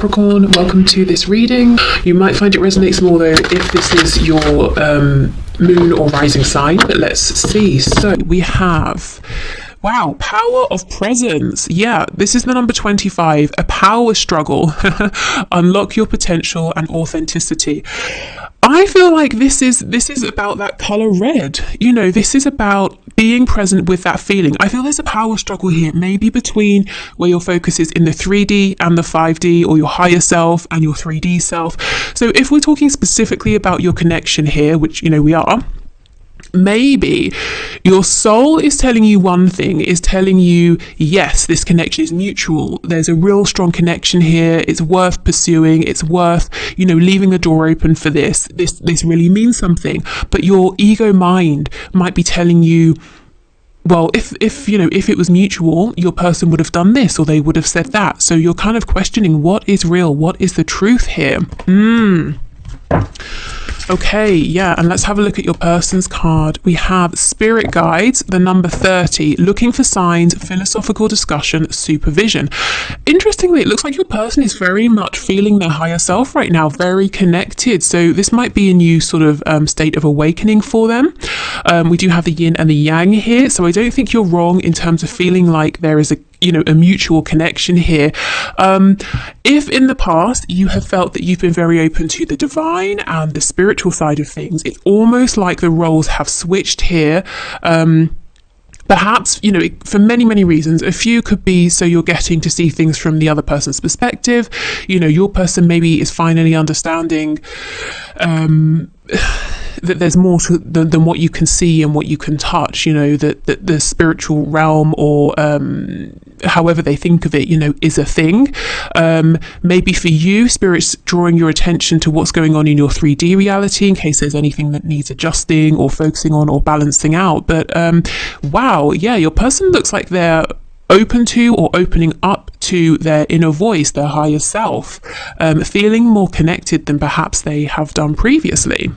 Capricorn, welcome to this reading. You might find it resonates more though if this is your moon or rising sign, but let's see. So we have, wow, power of presence. Yeah, this is the number 25, a power struggle. Unlock your potential and authenticity. I feel like this is about that color red. You know, this is about being present with that feeling. I feel there's a power struggle here, maybe between where your focus is in the 3D and the 5D, or your higher self and your 3D self. So if we're talking specifically about your connection here, which, you know, we are, maybe your soul is telling you one thing, is telling you, yes, this connection is mutual. There's a real strong connection here. It's worth pursuing. It's worth, you know, leaving the door open for this. This really means something. But your ego mind might be telling you, well, if you know, if it was mutual, your person would have done this or they would have said that. So you're kind of questioning what is real, what is the truth here. Okay, yeah, and let's have a look at your person's card. We have Spirit Guides, the number 30, looking for signs, philosophical discussion, supervision. Interestingly, it looks like your person is very much feeling their higher self right now, very connected. So this might be a new sort of state of awakening for them. We do have the yin and the yang here, so I don't think you're wrong in terms of feeling like there is a mutual connection here. If in the past you have felt that you've been very open to the divine and the spiritual side of things, it's almost like the roles have switched here. Perhaps, you know, for many, many reasons. A few could be so you're getting to see things from the other person's perspective. You know, your person maybe is finally understanding that there's more than what you can see and what you can touch, you know, that the spiritual realm, or however they think of it, you know, is a thing. Maybe for you, spirit's drawing your attention to what's going on in your 3D reality in case there's anything that needs adjusting or focusing on or balancing out. But wow, yeah, your person looks like they're open to or opening up to their inner voice, their higher self, feeling more connected than perhaps they have done previously.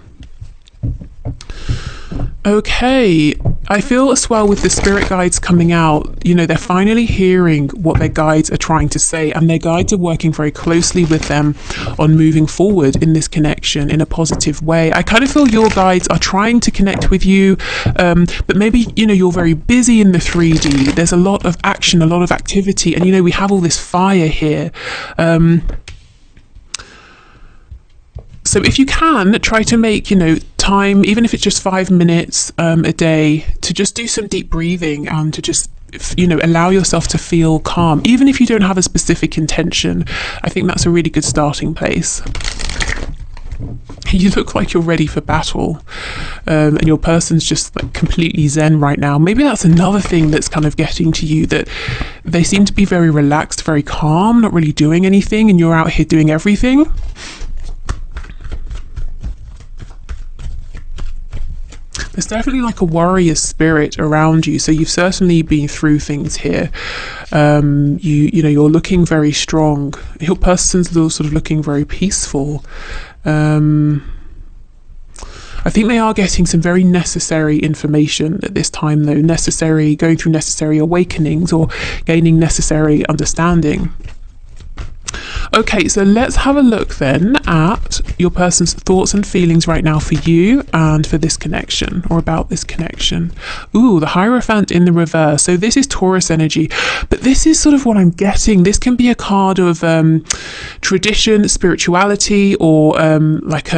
Okay, I feel as well with the spirit guides coming out, you know, they're finally hearing what their guides are trying to say, and their guides are working very closely with them on moving forward in this connection in a positive way. I kind of feel your guides are trying to connect with you, but maybe, you know, you're very busy in the 3D. There's a lot of action, a lot of activity, and, you know, we have all this fire here. So if you can, try to make, you know, time, even if it's just 5 minutes a day, to just do some deep breathing and to just, you know, allow yourself to feel calm. Even if you don't have a specific intention, I think that's a really good starting place. You look like you're ready for battle, and your person's just like completely zen right now. Maybe that's another thing that's kind of getting to you, that they seem to be very relaxed, very calm, not really doing anything, and you're out here doing everything. There's definitely like a warrior spirit around you, so you've certainly been through things here. You know, you're looking very strong. Your person's sort of looking very peaceful. I think they are getting some very necessary information at this time, though. Going through necessary awakenings or gaining necessary understanding. Okay, so let's have a look then at your person's thoughts and feelings right now for you and for this connection, or about this connection. Ooh, the Hierophant in the reverse. So this is Taurus energy, but this is sort of what I'm getting. This can be a card of tradition, spirituality, or like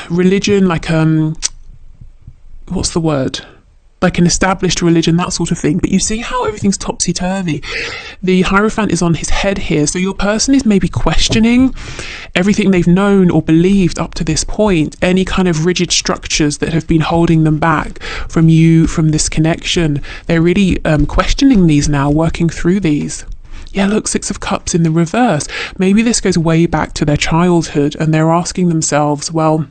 religion, like what's the word? Like an established religion, that sort of thing. But you see how everything's topsy-turvy. The Hierophant is on his head here, so your person is maybe questioning everything they've known or believed up to this point, any kind of rigid structures that have been holding them back from you, from this connection. They're really questioning these now, working through these. Yeah, look, Six of Cups in the reverse. Maybe this goes way back to their childhood, and they're asking themselves, well,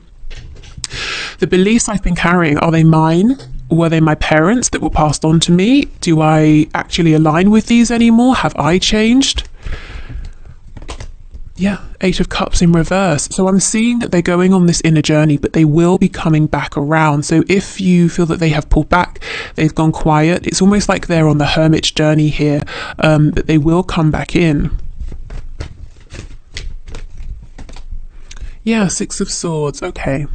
the beliefs I've been carrying, are they mine? Were they my parents that were passed on to me? Do I actually align with these anymore? Have I changed? Yeah, Eight of Cups in reverse. So I'm seeing that they're going on this inner journey, but they will be coming back around. So if you feel that they have pulled back, they've gone quiet, it's almost like they're on the hermit's journey here, but they will come back in. Yeah, Six of Swords. Okay.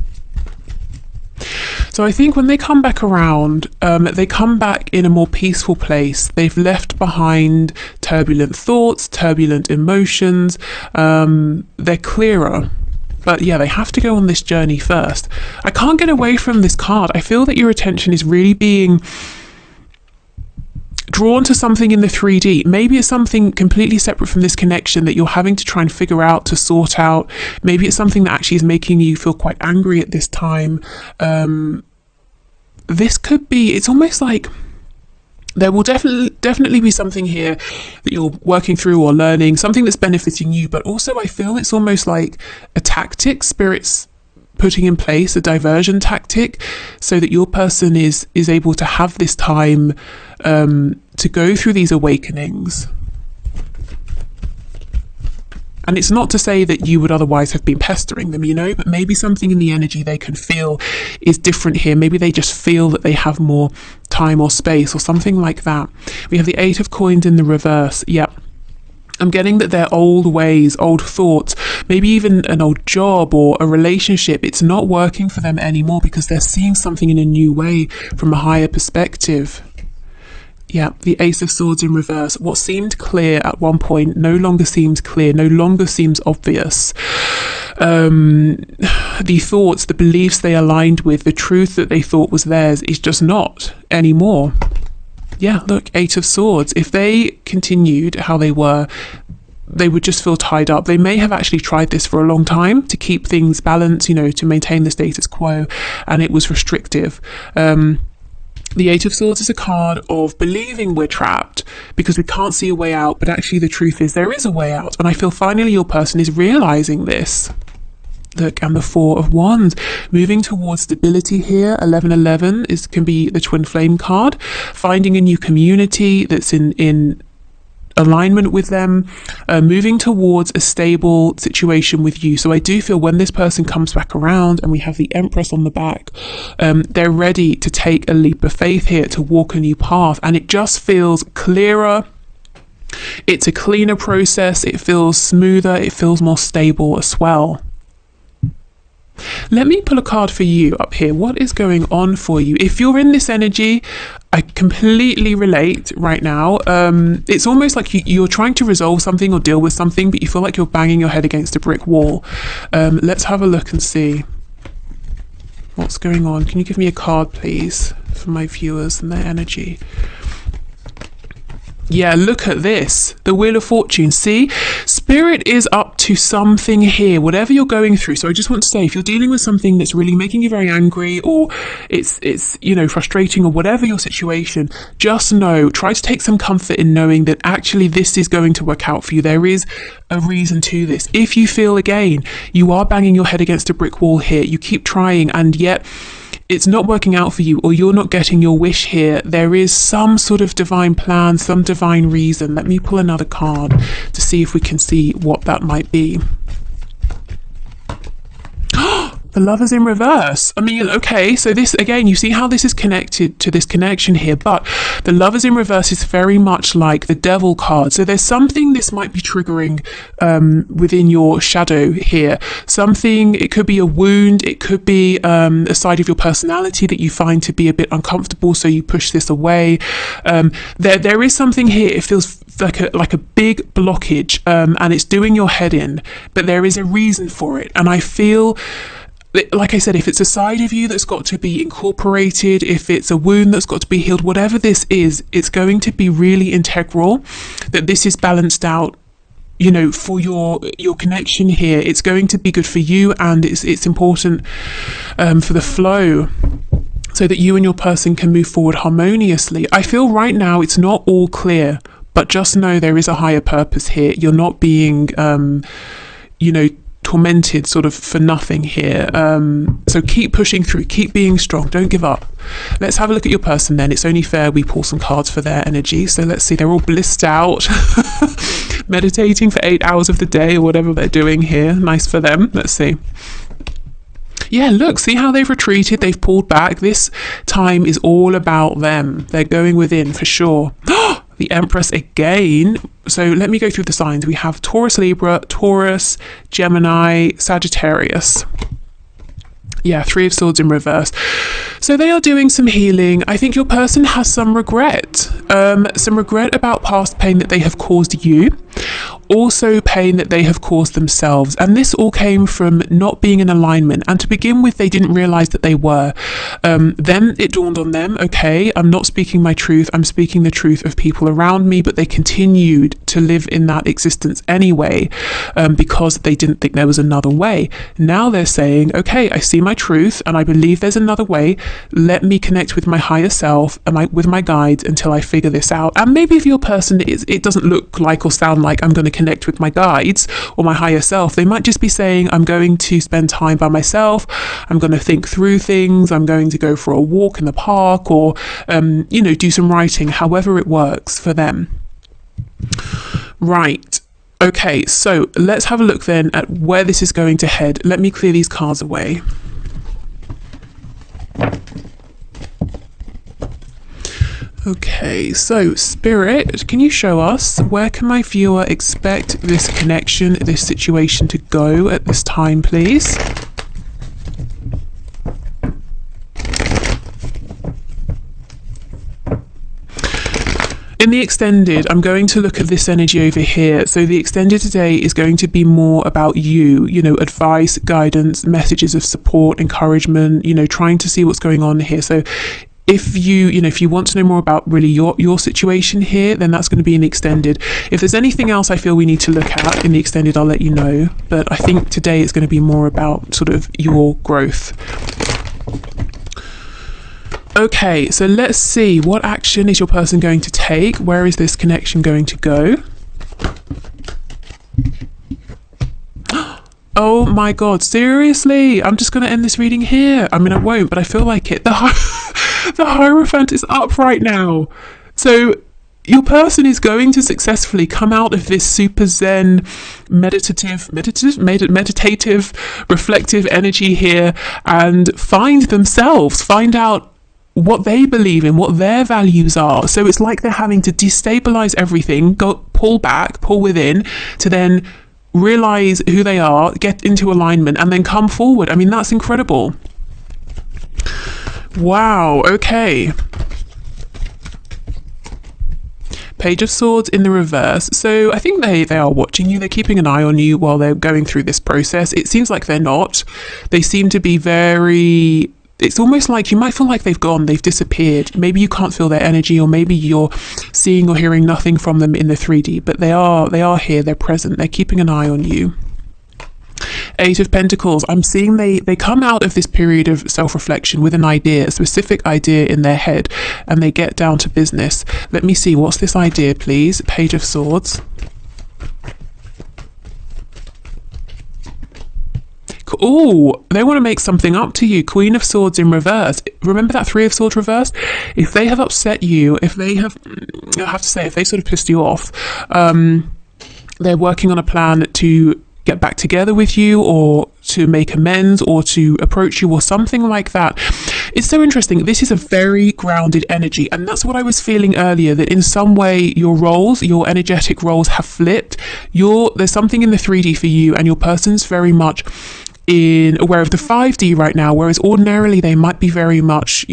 So I think when they come back around, they come back in a more peaceful place. They've left behind turbulent thoughts, turbulent emotions. They're clearer. But yeah, they have to go on this journey first. I can't get away from this card. I feel that your attention is really being drawn to something in the 3D. Maybe it's something completely separate from this connection that you're having to try and figure out, to sort out. Maybe it's something that actually is making you feel quite angry at this time. This could be, it's almost like there will definitely be something here that you're working through or learning, something that's benefiting you, but also I feel it's almost like a tactic, spirits putting in place a diversion tactic so that your person is able to have this time to go through these awakenings. And it's not to say that you would otherwise have been pestering them, you know, but maybe something in the energy they can feel is different here. Maybe they just feel that they have more time or space or something like that. We have the Eight of Coins in the reverse. Yep. I'm getting that their old ways, old thoughts, maybe even an old job or a relationship, it's not working for them anymore because they're seeing something in a new way from a higher perspective. Yeah, the Ace of Swords in reverse. What seemed clear at one point no longer seems clear, no longer seems obvious. The thoughts, the beliefs they aligned with, the truth that they thought was theirs is just not anymore. Yeah, look, Eight of Swords. If they continued how they were, they would just feel tied up. They may have actually tried this for a long time to keep things balanced, you know, to maintain the status quo, and it was restrictive. The Eight of Swords is a card of believing we're trapped because we can't see a way out, but actually the truth is there is a way out. And I feel finally your person is realizing this. Look, and the Four of Wands, moving towards stability here. 1111 can be the twin flame card, finding a new community that's in alignment with them, moving towards a stable situation with you. So I do feel when this person comes back around and we have the Empress on the back, they're ready to take a leap of faith here, to walk a new path, and it just feels clearer. It's a cleaner process. It feels smoother. It feels more stable as well. Let me pull a card for you up here. What is going on for you? If you're in this energy, I completely relate right now. It's almost like you're trying to resolve something or deal with something, but you feel like you're banging your head against a brick wall. Let's have a look and see what's going on. Can you give me a card, please, for my viewers and their energy? Yeah, look at this. The Wheel of Fortune. See? Spirit is up to something here, whatever you're going through. So I just want to say, if you're dealing with something that's really making you very angry, or it's you know, frustrating, or whatever your situation, just know, try to take some comfort in knowing that actually this is going to work out for you. There is a reason to this. If you feel, again, you are banging your head against a brick wall here, you keep trying, and yet it's not working out for you, or you're not getting your wish here, there is some sort of divine plan, some divine reason. Let me pull another card to see if we can see what that might be. The Lovers in reverse. I mean, okay, so this, again, you see how this is connected to this connection here, but the Lovers in reverse is very much like the Devil card. So there's something this might be triggering within your shadow here. Something, it could be a wound, it could be a side of your personality that you find to be a bit uncomfortable, so you push this away. There is something here, it feels like a big blockage, and it's doing your head in, but there is a reason for it. And I feel, like I said, if it's a side of you that's got to be incorporated, if it's a wound that's got to be healed, whatever this is, it's going to be really integral, that this is balanced out, you know, for your connection here. It's going to be good for you, and it's important for the flow, so that you and your person can move forward harmoniously. I feel right now it's not all clear, but just know there is a higher purpose here. You're not being, you know, tormented sort of for nothing here. So keep pushing through, keep being strong, don't give up. Let's have a look at your person then. It's only fair we pull some cards for their energy. So let's see, they're all blissed out, meditating for 8 hours of the day or whatever they're doing here. Nice for them. Let's see. Yeah, look, see how they've retreated, they've pulled back. This time is all about them. They're going within for sure. The Empress again. So let me go through the signs. We have Taurus, Libra, Taurus, Gemini, Sagittarius. Yeah, Three of Swords in reverse. So they are doing some healing. I think your person has some regret about past pain that they have caused you, also pain that they have caused themselves. And this all came from not being in alignment. And to begin with, they didn't realize that they were. Then it dawned on them, okay, I'm not speaking my truth, I'm speaking the truth of people around me, but they continued to live in that existence anyway, because they didn't think there was another way. Now they're saying, okay, I see my truth and I believe there's another way. Let me connect with my higher self and with my guides until I figure this out. And maybe if your person it doesn't look like or sound like I'm going to connect with my guides or my higher self, they might just be saying, I'm going to spend time by myself, I'm going to think through things, I'm going to go for a walk in the park, or do some writing, however it works for them. Right. Okay, so let's have a look then at where this is going to head. Let me clear these cards away. Okay, so Spirit, can you show us where can my viewer expect this connection, this situation to go at this time, please? In the extended, I'm going to look at this energy over here. So the extended today is going to be more about you, advice, guidance, messages of support, encouragement, trying to see what's going on here. So if you want to know more about really your situation here, then that's going to be in the extended. If there's anything else I feel we need to look at in the extended, I'll let you know. But I think today it's going to be more about sort of your growth. Okay, so let's see, what action is your person going to take? Where is this connection going to go? Oh my God, seriously? I'm just going to end this reading here. I mean, I won't, but I feel like it. The Hierophant is up right now. So your person is going to successfully come out of this super zen, meditative, reflective energy here and find out what they believe in, what their values are. So it's like they're having to destabilize everything, pull within to then realize who they are, get into alignment, and then come forward. I mean, that's incredible. Wow, okay. Page of Swords in the reverse. So I think they are watching you. They're keeping an eye on you while they're going through this process. It seems like they're not. They seem to be very... It's almost like you might feel like they've disappeared. Maybe you can't feel their energy, or maybe you're seeing or hearing nothing from them in the 3D, but they are here, they're present, they're keeping an eye on you. Eight of Pentacles. I'm seeing they come out of this period of self-reflection with an idea, a specific idea in their head, and they get down to business. Let me see, what's this idea, please? Page of Swords. Oh, they want to make something up to you. Queen of Swords in reverse. Remember that Three of Swords reverse? If they have upset you, if they sort of pissed you off, they're working on a plan to get back together with you, or to make amends, or to approach you, or something like that. It's so interesting. This is a very grounded energy, and that's what I was feeling earlier, that in some way your energetic roles have flipped. There's something in the 3D for you, and your person's very much aware of the 5D right now, whereas ordinarily they might be very much,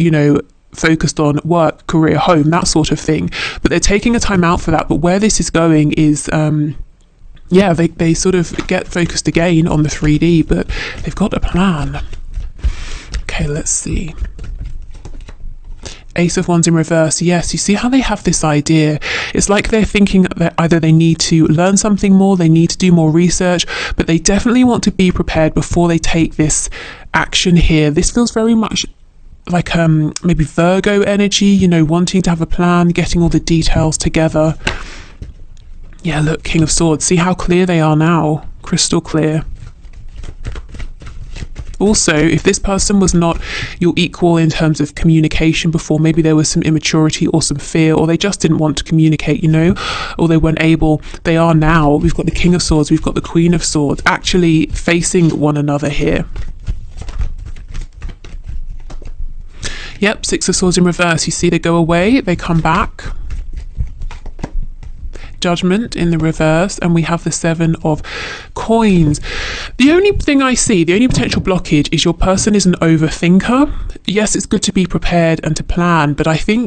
focused on work, career, home, that sort of thing. But they're taking a time out for that. But where this is going is, they sort of get focused again on the 3D, but they've got a plan. Okay, let's see. Ace of Wands in reverse. Yes, you see how they have this idea. It's like they're thinking that either they need to learn something more, they need to do more research, but they definitely want to be prepared before they take this action here. This feels very much like maybe Virgo energy, wanting to have a plan, getting all the details together. Yeah, look, King of Swords. See how clear they are now. Crystal clear. Also, if this person was not your equal in terms of communication before, maybe there was some immaturity or some fear, or they just didn't want to communicate, or they weren't able. They are now. We've got the King of Swords, we've got the Queen of Swords, actually facing one another here. Yep, Six of Swords in reverse. You see they go away, they come back. Judgment in the reverse, and we have the 7 of Coins. The only thing I see, the only potential blockage is your person is an overthinker. Yes, it's good to be prepared and to plan, but I think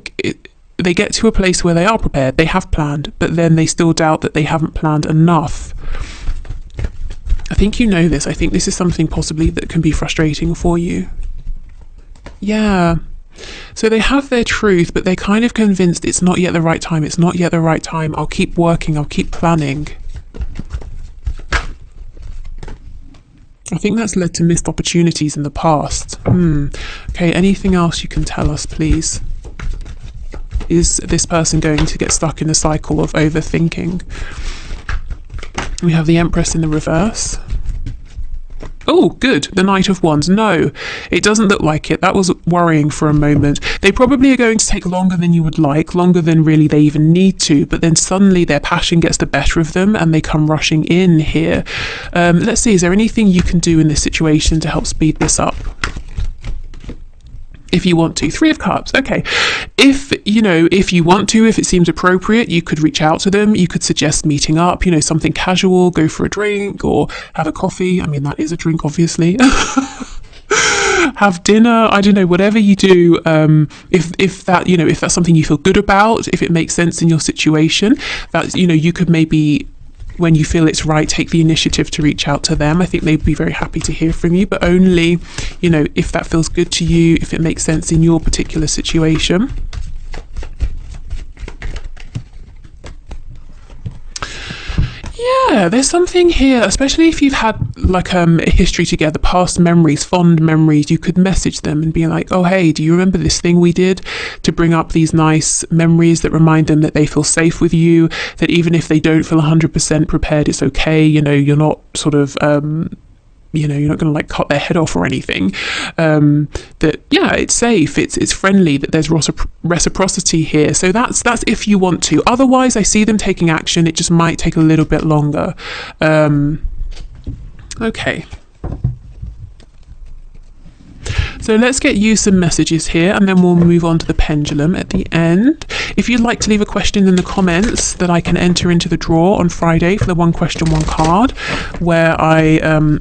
they get to a place where they are prepared, they have planned, but then they still doubt that they haven't planned enough. I think you know this. I think this is something possibly that can be frustrating for you. Yeah. So they have their truth, but they're kind of convinced it's not yet the right time. It's not yet the right time. I'll keep working. I'll keep planning. I think that's led to missed opportunities in the past. Okay, anything else you can tell us, please? Is this person going to get stuck in a cycle of overthinking? We have the Empress in the reverse. Oh, good. The Knight of Wands. No, it doesn't look like it. That was worrying for a moment. They probably are going to take longer than you would like, longer than really they even need to, but then suddenly their passion gets the better of them and they come rushing in here. Let's see, is there anything you can do in this situation to help speed this up? If you want to. 3 of Cups. Okay. If you want to, if it seems appropriate, you could reach out to them. You could suggest meeting up, something casual, go for a drink or have a coffee. I mean, that is a drink, obviously. Have dinner. I don't know, whatever you do. If that's something you feel good about, if it makes sense in your situation, that, you could maybe, when you feel it's right, take the initiative to reach out to them. I think they'd be very happy to hear from you, but only, if that feels good to you, if it makes sense in your particular situation. Yeah, there's something here, especially if you've had a history together, past memories, fond memories. You could message them and be like, oh, hey, do you remember this thing we did? To bring up these nice memories that remind them that they feel safe with you, that even if they don't feel 100% prepared, it's okay. You're not sort of, you're not going to cut their head off or anything. That, yeah, it's safe, it's friendly, that there's reciprocity here. So that's if you want to. Otherwise, I see them taking action. It just might take a little bit longer. Okay. So let's get you some messages here, and then we'll move on to the pendulum at the end. If you'd like to leave a question in the comments that I can enter into the draw on Friday for the 1 question, 1 card, where I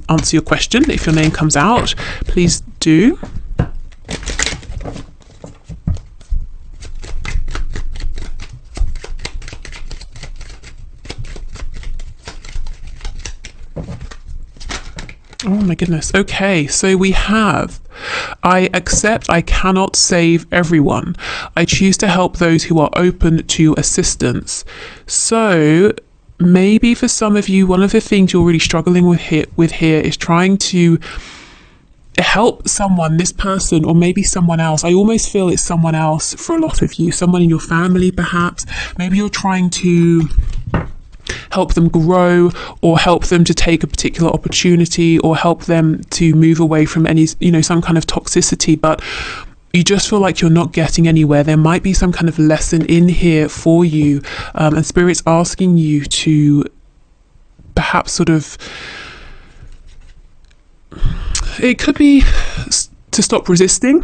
answer your question. If your name comes out, please do. Oh my goodness. Okay, so we have, I accept I cannot save everyone. I choose to help those who are open to assistance. So maybe for some of you, one of the things you're really struggling with here is trying to help someone, this person, or maybe someone else. I almost feel it's someone else for a lot of you, someone in your family perhaps. Maybe you're trying to help them grow, or help them to take a particular opportunity, or help them to move away from any, some kind of toxicity, but you just feel like you're not getting anywhere. There might be some kind of lesson in here for you, and Spirit's asking you to perhaps sort of, it could be to stop resisting.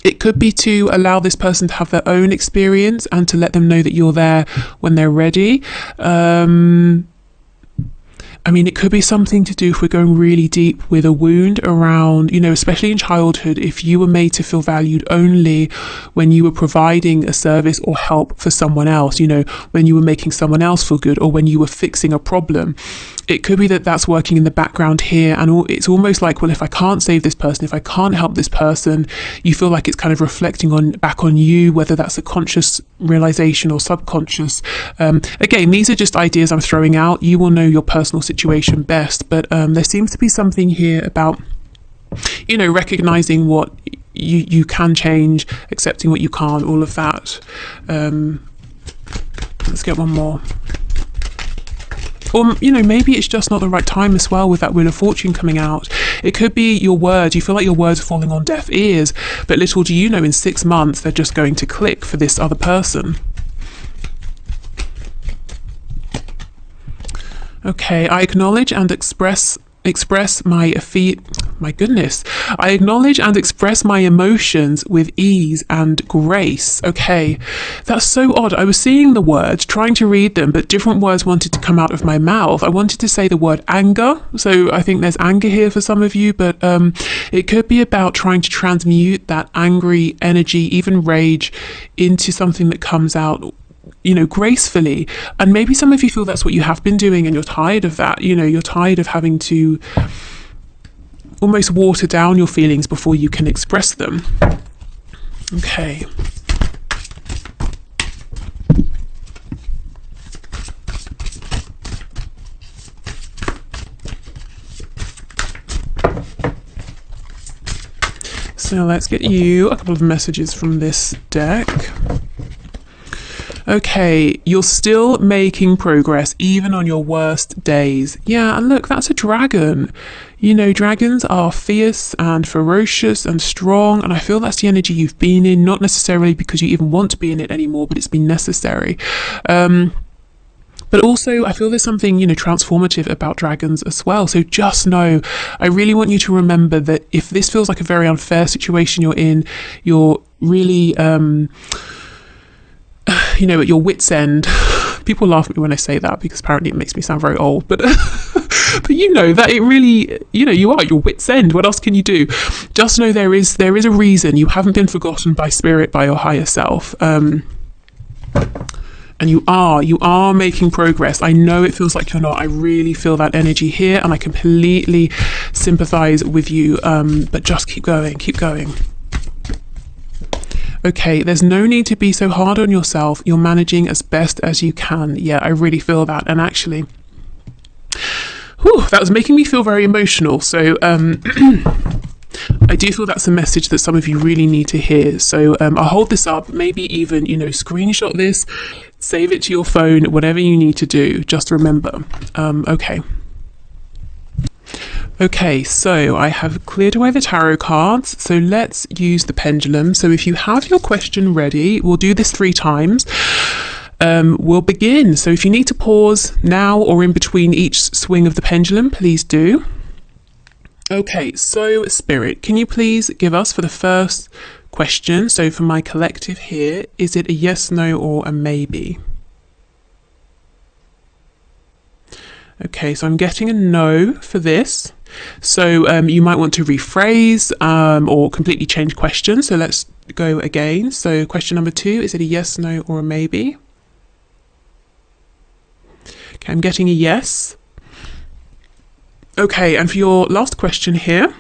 It could be to allow this person to have their own experience and to let them know that you're there when they're ready. It could be something to do, if we're going really deep, with a wound around, especially in childhood, if you were made to feel valued only when you were providing a service or help for someone else, when you were making someone else feel good, or when you were fixing a problem. It could be that that's working in the background here, and it's almost like, well, if I can't save this person, if I can't help this person, you feel like it's kind of reflecting back on you, whether that's a conscious realization or subconscious. Again, these are just ideas I'm throwing out. You will know your personal situation best, but there seems to be something here about, recognizing what you can change, accepting what you can't, all of that. Let's get one more. Or, maybe it's just not the right time as well, with that Wheel of Fortune coming out. It could be your words. You feel like your words are falling on deaf ears, but little do you know, in 6 months, they're just going to click for this other person. Okay, I acknowledge and express express my goodness, I acknowledge and express my emotions with ease and grace. Okay, that's so odd. I was seeing the words, trying to read them, but different words wanted to come out of my mouth. I wanted to say the word anger, so I think there's anger here for some of you, but it could be about trying to transmute that angry energy, even rage, into something that comes out, you know, gracefully. And maybe some of you feel that's what you have been doing and you're tired of that. You know, you're tired of having to almost water down your feelings before you can express them. Okay. So let's get you a couple of messages from this deck. Okay, you're still making progress even on your worst days. Yeah, and look, that's a dragon. You know, dragons are fierce and ferocious and strong, and I feel that's the energy you've been in, not necessarily because you even want to be in it anymore, but it's been necessary. But also, I feel there's something, you know, transformative about dragons as well. So just know, I really want you to remember that if this feels like a very unfair situation you're in, you're really, you know, at your wit's end. People laugh at me when I say that because apparently it makes me sound very old, but but you know that it really, you know, you are at your wit's end. What else can you do? Just know there is a reason. You haven't been forgotten by spirit, by your higher self. And you are making progress. I know it feels like you're not. I really feel that energy here, and I completely sympathize with you. But just keep going, keep going. Okay, there's no need to be so hard on yourself. You're managing as best as you can. Yeah, I really feel that. And actually, whew, that was making me feel very emotional. So I do feel that's a message that some of you really need to hear. So I'll hold this up, maybe even, you know, screenshot this, save it to your phone, whatever you need to do. Just remember. Okay. Okay, so I have cleared away the tarot cards, so let's use the pendulum. So if you have your question ready, we'll do this 3 times. We'll begin. So if you need to pause now or in between each swing of the pendulum, please do. Okay, so Spirit, can you please give us for the first question, so for my collective here, is it a yes, no, or a maybe? Okay, so I'm getting a no for this. So you might want to rephrase or completely change question. So let's go again. So question number 2, is it a yes, no, or a maybe? Okay, I'm getting a yes. Okay, and for your last question here,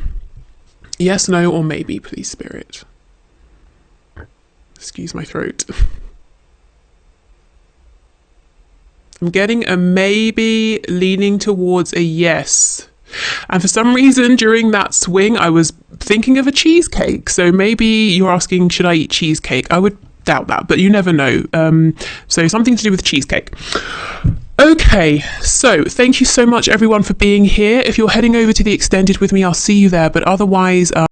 yes, no, or maybe, please, Spirit. Excuse my throat. I'm getting a maybe leaning towards a yes. And for some reason during that swing, I was thinking of a cheesecake. So maybe you're asking, should I eat cheesecake? I would doubt that, but you never know. So something to do with cheesecake. Okay, so thank you so much everyone for being here. If you're heading over to the extended with me, I'll see you there. But otherwise,